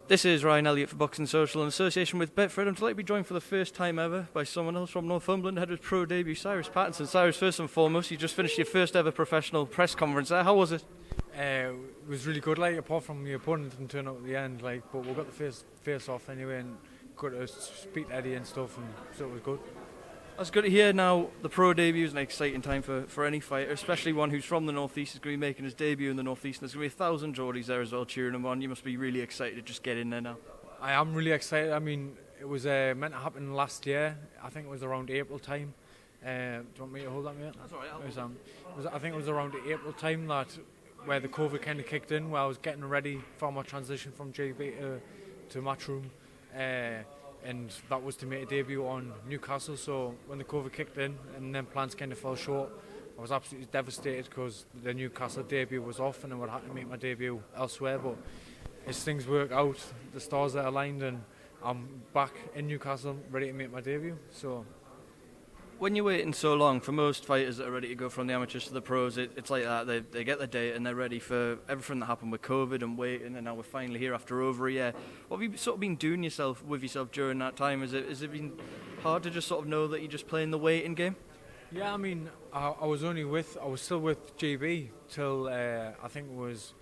This is Ryan Elliott for Boxing Social in association with Betfred. I'm delighted to be joined for the first time ever by someone else from Northumberland, had his pro debut, Cyrus Pattinson. Cyrus, first and foremost, you just finished your first ever professional press conference there. How was it? It was really good, apart from the opponent didn't turn up at the end, but we got the first face off anyway and got to speak to Eddie and stuff, and so it was good. That's good to hear. Now, the pro debut is an exciting time for any fighter, especially one who's from the North East, is going to be making his debut in the North East, and there's going to be 1,000 Geordies there as well cheering him on. You must be really excited to just get in there now. I am really excited. I mean, it was meant to happen last year. I think it was around April time. Do you want me to hold that, mate? That's all right. I think it was around April time where the COVID kind of kicked in, where I was getting ready for my transition from GB to Matchroom. And that was to make a debut on Newcastle. So when the COVID kicked in and then plans kind of fell short, I was absolutely devastated because the Newcastle debut was off and I would have to make my debut elsewhere. But as things work out, the stars are aligned and I'm back in Newcastle ready to make my debut. So when you're waiting so long, for most fighters that are ready to go from the amateurs to the pros, it's like that. They get the date and they're ready for everything that happened with COVID and waiting, and now we're finally here after over a year. What have you sort of been doing with yourself during that time? Has it been hard to just sort of know that you're just playing the waiting game? Yeah, I mean, I was still with GB till I think it was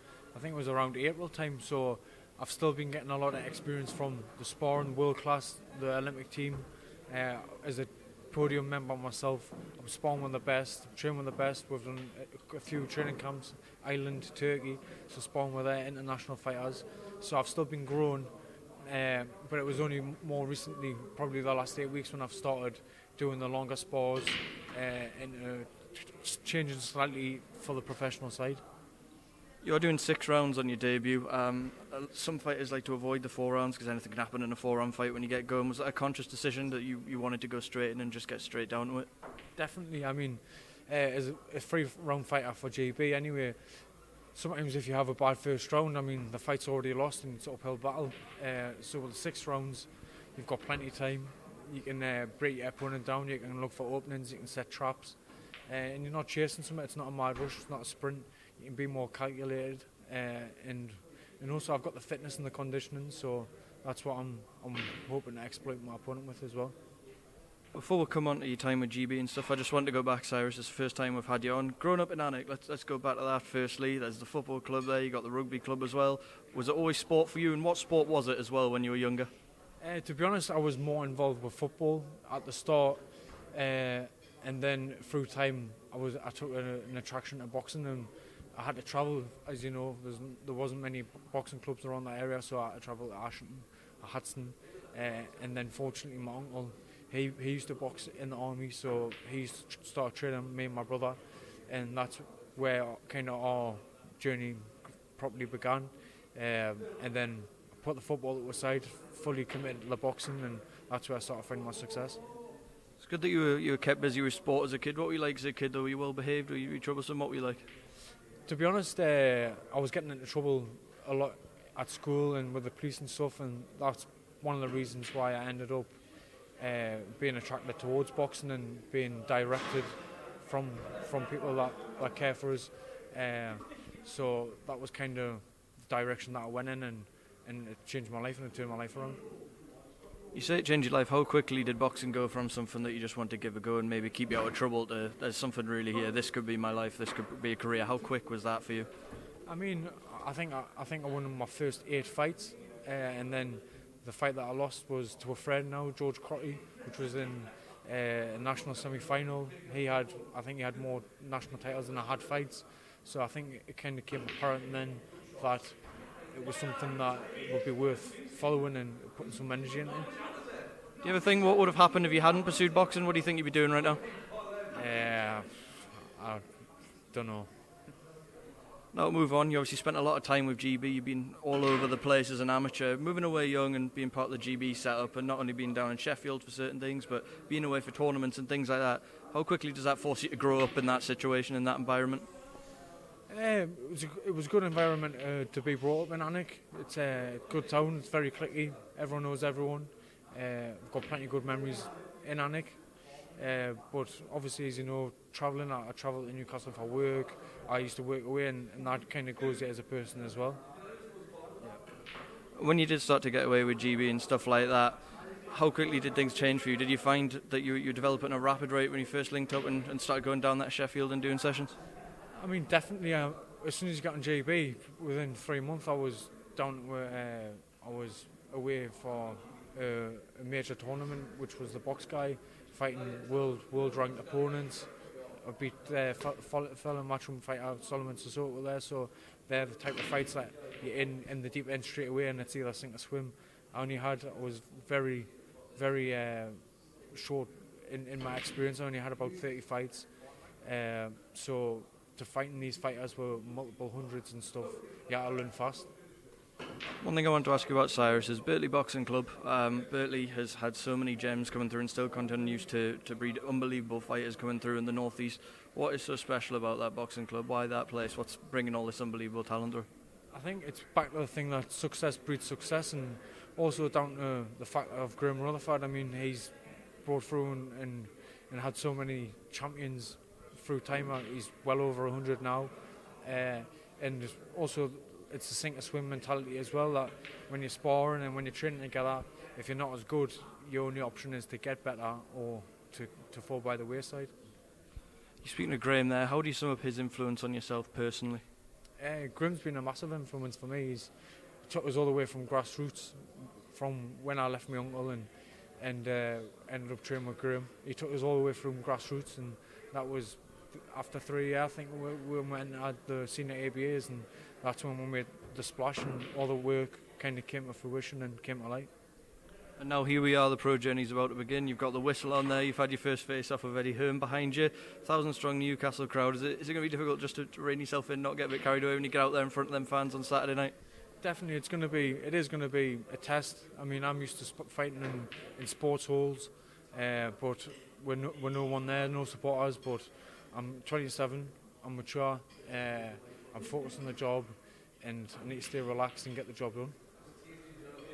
around April time. So I've still been getting a lot of experience from the sparring, world class, the Olympic team, as a podium member myself. I'm sparring with the best, training with the best. We've done a few training camps, Ireland, Turkey, so sparring with their international fighters. So I've still been growing, but it was only more recently, probably the last 8 weeks, when I've started doing the longer spars and changing slightly for the professional side. You're doing 6 rounds on your debut. Some fighters like to avoid the 4 rounds because anything can happen in a 4-round fight when you get going. Was that a conscious decision that you wanted to go straight in and just get straight down to it? Definitely. I mean, as a 3-round fighter for GB anyway, sometimes if you have a bad first round, I mean, the fight's already lost and it's an uphill battle. So with the 6 rounds, you've got plenty of time. You can break your opponent down, you can look for openings, you can set traps. And you're not chasing something, it's not a mad rush, it's not a sprint. You can be more calculated, and also I've got the fitness and the conditioning, so that's what I'm hoping to exploit my opponent with as well. Before we come on to your time with GB and stuff, I just want to go back, Cyrus. It's the first time we've had you on. Growing up in Alnwick, let's go back to that firstly. There's the football club there, you got the rugby club as well. Was it always sport for you, and what sport was it as well when you were younger? To be honest, I was more involved with football at the start, and then through time I took an attraction to boxing, and I had to travel. As you know, there wasn't many boxing clubs around that area, so I had to travel to Ashton, Hudson, and then fortunately my uncle, he used to box in the army, so he started training me and my brother, and that's where kind of our journey properly began. And then I put the football to the side, fully committed to the boxing, and that's where I started finding my success. It's good that you were kept busy with sport as a kid. What were you like as a kid though? Were you well behaved? Were you troublesome? What were you like? To be honest, I was getting into trouble a lot at school and with the police and stuff, and that's one of the reasons why I ended up being attracted towards boxing and being directed from people that care for us. So that was kind of the direction that I went in, and it changed my life and it turned my life around. You say it changed your life. How quickly did boxing go from something that you just want to give a go and maybe keep you out of trouble to there's something really here, this could be my life, this could be a career? How quick was that for you? I mean, I think I won my first 8 fights, and then the fight that I lost was to a friend now, George Crotty, which was in a national semi-final. I think he had more national titles than I had fights, so I think it kind of came apparent then that it was something that would be worth following and putting some energy into. Do you ever think what would have happened if you hadn't pursued boxing? What do you think you'd be doing right now? I don't know. Now move on. You obviously spent a lot of time with GB. You've been all over the place as an amateur, moving away young and being part of the GB setup, and not only being down in Sheffield for certain things, but being away for tournaments and things like that. How quickly does that force you to grow up in that situation, in that environment? It was a good environment to be brought up in Alnwick. It's a good town, it's very cliquey, everyone knows everyone. I've got plenty of good memories in Alnwick. But obviously, as you know, travelling, I travel to Newcastle for work. I used to work away, and that kind of grows you as a person as well. When you did start to get away with GB and stuff like that, how quickly did things change for you? Did you find that you developed at a rapid rate when you first linked up and started going down that Sheffield and doing sessions? I mean, definitely. As soon as you got on GB, within 3 months, I was down. I was away for a major tournament, which was the box guy, fighting world ranked opponents. I beat fellow Matchroom fighter Solomon Sissoko there, so they're the type of fights that you're in the deep end straight away, and it's either sink or swim. I was very short in my experience. I only had about 30 fights, so to fighting these fighters were multiple hundreds and stuff, you had to learn fast. One thing I want to ask you about Cyrus is Birtley Boxing Club. Birtley has had so many gems coming through and still continues to breed unbelievable fighters coming through in the northeast. What is so special about that boxing club? Why that place? What's bringing all this unbelievable talent through? I think it's back to the thing that success breeds success, and also down to the fact of Graham Rutherford. I mean, he's brought through and had so many champions through time. He's well over 100 now, and also it's the sink or swim mentality as well, that when you're sparring and when you're training together, if you're not as good, your only option is to get better or to fall by the wayside. You're speaking of Graham there, how do you sum up his influence on yourself personally? Graham's been a massive influence for me. He took us all the way from grassroots, from when I left my uncle and ended up training with Graham. He took us all the way from grassroots, and that was after 3 years, I think, we went and had the senior ABAs, and that's when we made the splash and all the work kind of came to fruition and came to light. And now here we are, the pro journey's about to begin. You've got the whistle on there, you've had your first face-off of Eddie Hearn behind you. 1,000-strong Newcastle crowd. Is it going to be difficult just to rein yourself in, not get a bit carried away when you get out there in front of them fans on Saturday night? Definitely, it is going to be a test. I mean, I'm used to fighting in sports halls, but we're no one there, no supporters, but I'm 27, I'm mature, I'm focused on the job, and I need to stay relaxed and get the job done.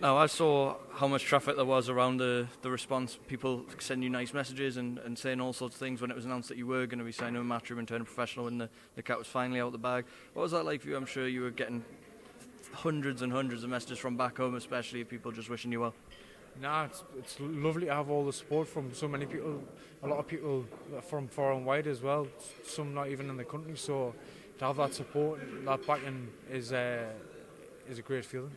Now, I saw how much traffic there was around the response. People sending you nice messages and saying all sorts of things when it was announced that you were going to be signing with Matchroom and turning professional and the cat was finally out of the bag. What was that like for you? I'm sure you were getting hundreds and hundreds of messages from back home, especially people just wishing you well. Nah, it's lovely to have all the support from so many people, a lot of people from far and wide as well, some not even in the country, so to have that support, that backing is a great feeling.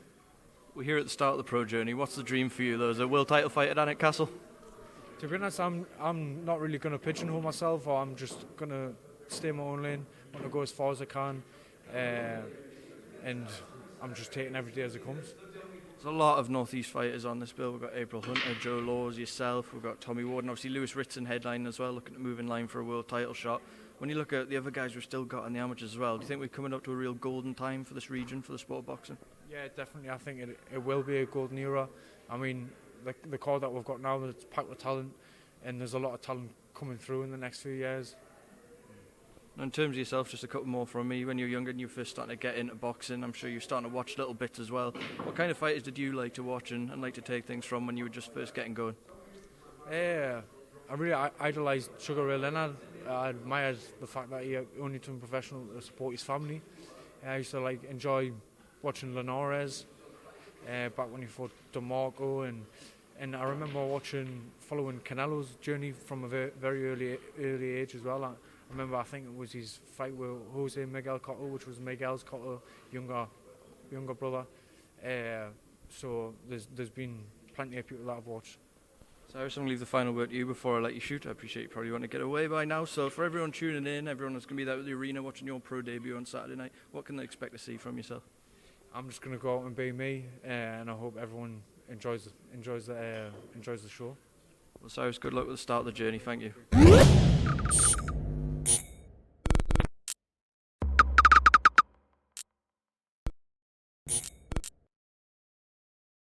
We're here at the start of the pro journey. What's the dream for you though? Is it a world title fight at Newcastle? To be honest, I'm not really going to pigeonhole myself, or I'm just going to stay in my own lane, want to go as far as I can, and I'm just taking every day as it comes. There's a lot of northeast fighters on this bill. We've got April Hunter, Joe Laws, yourself, we've got Tommy Ward, and obviously Lewis Ritson headline as well, looking to move in line for a world title shot. When you look at the other guys we've still got in the amateurs as well, do you think we're coming up to a real golden time for this region, for the sport of boxing? Yeah, definitely. I think it will be a golden era. I mean, the card that we've got now, it's packed with talent, and there's a lot of talent coming through in the next few years. In terms of yourself, just a couple more from me. When you were younger and you were first starting to get into boxing, I'm sure you were starting to watch little bits as well. What kind of fighters did you like to watch and like to take things from when you were just first getting going? I really idolised Sugar Ray Leonard. I admired the fact that he only turned professional to support his family. I used to enjoy watching Linares back when he fought DeMarco, and I remember following Canelo's journey from a very early age as well. I remember, I think it was his fight with Jose Miguel Cotto, which was Miguel's Cotto younger brother. So there's been plenty of people that I've watched. Cyrus, I'm going to leave the final word to you before I let you shoot. I appreciate you probably want to get away by now. So for everyone tuning in, everyone that's going to be there at the arena watching your pro debut on Saturday night, what can they expect to see from yourself? I'm just going to go out and be me, and I hope everyone enjoys the show. Well, Cyrus, good luck with the start of the journey. Thank you.